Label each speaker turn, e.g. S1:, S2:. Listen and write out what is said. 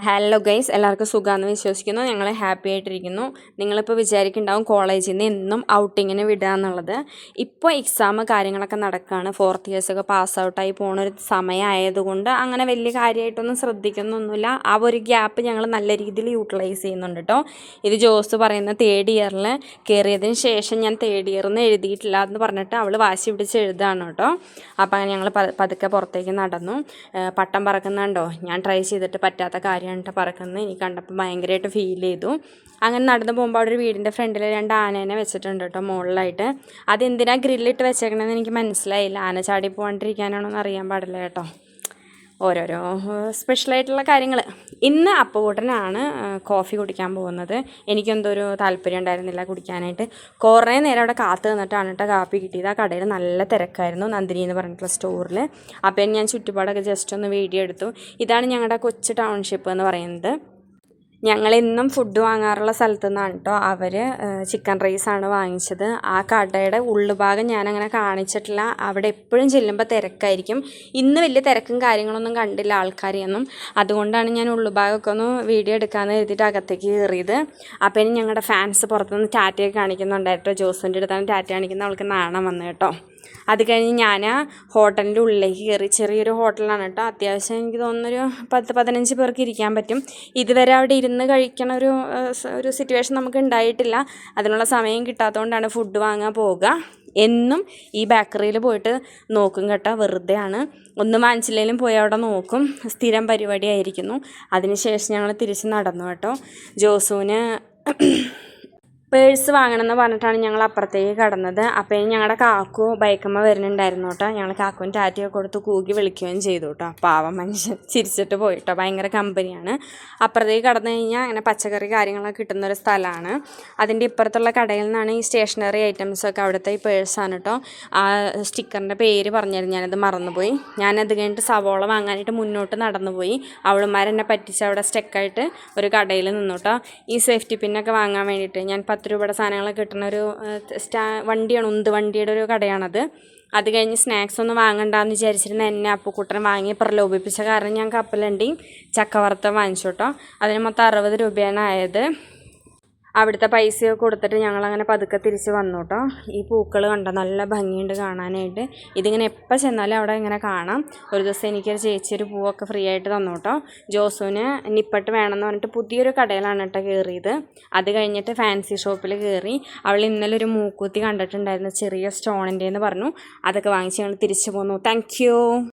S1: Hello guys, എല്ലാവർക്കും സുഖമാണെന്ന് വിശ്വസിക്കുന്നു. ഞങ്ങൾ ഹാപ്പി ആയിട്ടിരിക്കുന്നു. നിങ്ങളിപ്പോൾ വിചാരിക്കുന്നുണ്ടാവും കോളേജിൽ നിന്ന് എന്നും ഔട്ടിങ്ങിന് വിടുക എന്നുള്ളത്. ഇപ്പോൾ എക്സാം കാര്യങ്ങളൊക്കെ നടക്കുകയാണ്. 4th ഇയേഴ്സൊക്കെ പാസ് ഔട്ടായി പോകുന്നൊരു സമയമായതുകൊണ്ട് അങ്ങനെ വലിയ കാര്യമായിട്ടൊന്നും ശ്രദ്ധിക്കുന്നൊന്നുമില്ല. ആ ഒരു ഗ്യാപ്പ് ഞങ്ങൾ നല്ല രീതിയിൽ യൂട്ടിലൈസ് ചെയ്യുന്നുണ്ട് കേട്ടോ. ഇത് ജോസ് പറയുന്ന 3rd ഇയറിൽ കയറിയതിന് ശേഷം ഞാൻ 3rd ഇയറിൽ എഴുതിയിട്ടില്ല എന്ന് പറഞ്ഞിട്ട് അവൾ വാശി പിടിച്ച് എഴുതുകയാണ് കേട്ടോ. അപ്പോൾ അങ്ങനെ ഞങ്ങൾ പതുക്കെ പുറത്തേക്ക് നടന്നു. പട്ടം പറക്കുന്നുണ്ടോ? ഞാൻ ട്രൈ ചെയ്തിട്ട് പറ്റാത്ത കാര്യം പറക്കുന്നത് എനിക്ക് കണ്ടപ്പോൾ ഭയങ്കരമായിട്ട് ഫീൽ ചെയ്തു. അങ്ങനെ നടന്നു പോകുമ്പോൾ അവിടെ ഒരു വീടിൻ്റെ ഫ്രണ്ടിൽ 2 ആനേനെ വെച്ചിട്ടുണ്ട് കേട്ടോ, മുകളിലായിട്ട്. അതെന്തിനാണ് ഗ്രില്ലിട്ട് വെച്ചേക്കണമെന്ന് എനിക്ക് മനസ്സിലായില്ല. ആന ചാടി പോകാണ്ടിരിക്കാനാണോ എന്ന് അറിയാൻ പാടില്ല കേട്ടോ. ഓരോരോ സ്പെഷ്യലായിട്ടുള്ള കാര്യങ്ങൾ. ഇന്ന് അപ്പുകുട്ടനാണ് കോഫി കുടിക്കാൻ പോകുന്നത്. എനിക്കെന്തോ ഒരു താല്പര്യം ഉണ്ടായിരുന്നില്ല കുടിക്കാനായിട്ട്. കുറേ നേരം അവിടെ കാത്തു നിന്നിട്ടാണ് കേട്ടോ കാപ്പി കിട്ടിയത്. ആ കടയിൽ നല്ല തിരക്കായിരുന്നു, നന്ദിനി എന്ന് പറഞ്ഞിട്ടുള്ള സ്റ്റോറിൽ. അപ്പം ഞാൻ ചുറ്റുപാടൊക്കെ ജസ്റ്റ് ഒന്ന് വീഡിയോ എടുത്തു. ഇതാണ് ഞങ്ങളുടെ കൊച്ചു ടൗൺഷിപ്പ് എന്ന് പറയുന്നത്. ഞങ്ങളെന്നും ഫുഡ് വാങ്ങാറുള്ള സ്ഥലത്തു നിന്നാണ് കേട്ടോ അവർ ചിക്കൻ റൈസാണ് വാങ്ങിച്ചത്. ആ കടയുടെ ഉള്ളുഭാഗം ഞാനങ്ങനെ കാണിച്ചിട്ടില്ല. അവിടെ എപ്പോഴും ചെല്ലുമ്പോൾ തിരക്കായിരിക്കും. ഇന്ന് വലിയ തിരക്കും കാര്യങ്ങളൊന്നും കണ്ടില്ല ആൾക്കാരെയൊന്നും. അതുകൊണ്ടാണ് ഞാൻ ഉള്ളുഭാഗമൊക്കെ ഒന്ന് വീഡിയോ എടുക്കാമെന്ന് എഴുതിയിട്ട് അകത്തേക്ക് കയറിയത്. അപ്പം ഇനി ഞങ്ങളുടെ ഫാൻസ് പുറത്തുനിന്ന് ടാറ്റയൊക്കെ കാണിക്കുന്നുണ്ടായിട്ടോ. ജോസിൻ്റെ അടുത്താണ് ടാറ്റ കാണിക്കുന്ന, അവൾക്ക് നാണം വന്നു കേട്ടോ. അത് കഴിഞ്ഞ് ഞാൻ ഹോട്ടലിൻ്റെ ഉള്ളിലേക്ക് കയറി. ചെറിയൊരു ഹോട്ടലാണ് കേട്ടോ. അത്യാവശ്യം എനിക്ക് തോന്നുന്നൊരു 10-15 പേർക്ക് ഇരിക്കാൻ പറ്റും. ഇതുവരെ അവിടെ ഇരുന്ന് കഴിക്കണ ഒരു സിറ്റുവേഷൻ നമുക്ക് ഉണ്ടായിട്ടില്ല. അതിനുള്ള സമയം കിട്ടാത്തതുകൊണ്ടാണ് ഫുഡ് വാങ്ങാൻ പോവുക. എന്നും ഈ ബേക്കറിയിൽ പോയിട്ട് നോക്കും കേട്ടോ. വെറുതെയാണ്, ഒന്നും വാങ്ങിച്ചില്ലെങ്കിലും പോയി അവിടെ നോക്കും. സ്ഥിരം പരിപാടിയായിരിക്കുന്നു. അതിനുശേഷം ഞങ്ങൾ തിരിച്ച് നടന്നു കേട്ടോ. ജോസുവിന് പേഴ്സ് വാങ്ങണമെന്ന് പറഞ്ഞിട്ടാണ് ഞങ്ങൾ അപ്പുറത്തേക്ക് കടന്നത്. അപ്പോൾ ഞങ്ങളുടെ കാക്കു ബൈക്കമ്മ വരുന്നുണ്ടായിരുന്നു കേട്ടോ. ഞങ്ങൾ കാക്കുവിന് ടാറ്റയൊക്കെ കൊടുത്ത് കൂകി വിളിക്കുകയും ചെയ്തു കേട്ടോ. പാവം മനുഷ്യൻ ചിരിച്ചിട്ട് പോയിട്ടോ. ഭയങ്കര കമ്പനിയാണ്. അപ്പുറത്തേക്ക് കടന്നു കഴിഞ്ഞാൽ അങ്ങനെ പച്ചക്കറി കാര്യങ്ങളൊക്കെ കിട്ടുന്നൊരു സ്ഥലമാണ്. അതിൻ്റെ ഇപ്പുറത്തുള്ള കടയിൽ നിന്നാണ് ഈ സ്റ്റേഷനറി ഐറ്റംസൊക്കെ. അവിടുത്തെ ഈ പേഴ്സാണ് കേട്ടോ. ആ സ്റ്റിക്കറിൻ്റെ പേര് പറഞ്ഞായിരുന്നു, ഞാനത് മറന്നുപോയി. ഞാനത് കഴിഞ്ഞിട്ട് സവോള വാങ്ങാനായിട്ട് മുന്നോട്ട് നടന്നുപോയി. അവളുമാരെന്നെ പറ്റിച്ച് അവിടെ സ്റ്റെക്കായിട്ട് ഒരു കടയിൽ നിന്നു കേട്ടോ. ഈ സേഫ്റ്റി പിന്നൊക്കെ വാങ്ങാൻ വേണ്ടിയിട്ട്. ഞാൻ 10 രൂപയുടെ സാധനങ്ങളൊക്കെ കിട്ടുന്ന ഒരു വണ്ടിയാണ്, ഉന്ത് വണ്ടിയുടെ ഒരു കടയാണത്. അത് കഴിഞ്ഞ് സ്നാക്സ് ഒന്നും വാങ്ങണ്ടെന്ന് വിചാരിച്ചിരുന്ന എന്നെ അപ്പുക്കുട്ടൻ വാങ്ങി പ്രലോഭിപ്പിച്ച കാരണം ഞാൻ കപ്പലണ്ടിയും ചക്കവറുത്ത വാങ്ങിച്ചു കേട്ടോ. അതിന് മൊത്തം 60 രൂപയാണ് ആയത്. അവിടുത്തെ പൈസയൊക്കെ കൊടുത്തിട്ട് ഞങ്ങളങ്ങനെ പതുക്കെ തിരിച്ച് വന്നു കേട്ടോ. ഈ പൂക്കൾ കണ്ടോ, നല്ല ഭംഗിയുണ്ട് കാണാനായിട്ട്. ഇതിങ്ങനെ എപ്പോൾ ചെന്നാലും അവിടെ ഇങ്ങനെ കാണാം. ഒരു ദിവസം എനിക്കൊരു ചേച്ചി ഒരു പൂവൊക്കെ ഫ്രീ ആയിട്ട് തന്നു കേട്ടോ. ജോസുവിന് നിപ്പട്ട് വേണമെന്ന് പറഞ്ഞിട്ട് പുതിയൊരു കടയിലാണ് കേട്ടോ കയറിയത്. അത് കഴിഞ്ഞിട്ട് ഫാൻസി ഷോപ്പിൽ കയറി. അവൾ ഇന്നലെ ഒരു മൂക്കുത്തി കണ്ടിട്ടുണ്ടായിരുന്നു, ചെറിയ സ്റ്റോണിൻ്റെ എന്ന് പറഞ്ഞു. അതൊക്കെ വാങ്ങിച്ച് ഞങ്ങൾ തിരിച്ചു പോന്നു. Thank you.